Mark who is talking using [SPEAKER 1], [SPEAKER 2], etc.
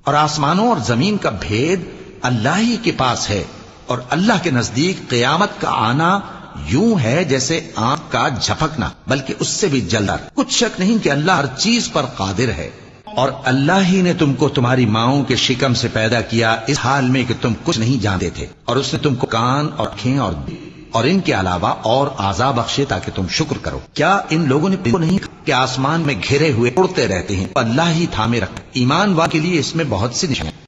[SPEAKER 1] और आसमानों और जमीन का भेद अल्लाह ही के पास है, और अल्लाह के नजदीक क़यामत का आना यूं है जैसे आंख का झपकना, बल्कि उससे भी जल्द। कुछ शक नहीं कि अल्लाह हर चीज पर कादिर है। और अल्लाह ही ने तुमको तुम्हारी माओं के शिकम से पैदा किया, इस हाल में कि तुम कुछ नहीं जानते थे, और उसने तुमको कान और आंखें और इनके अलावा और आज़ा बख्शे ताकि तुम शुक्र करो। क्या इन लोगों ने नहीं कि आसमान में घिरे हुए उड़ते रहते हैं, अल्लाह ही थामे रखा। ईमान वाले के लिए इसमें बहुत सी निशानियां।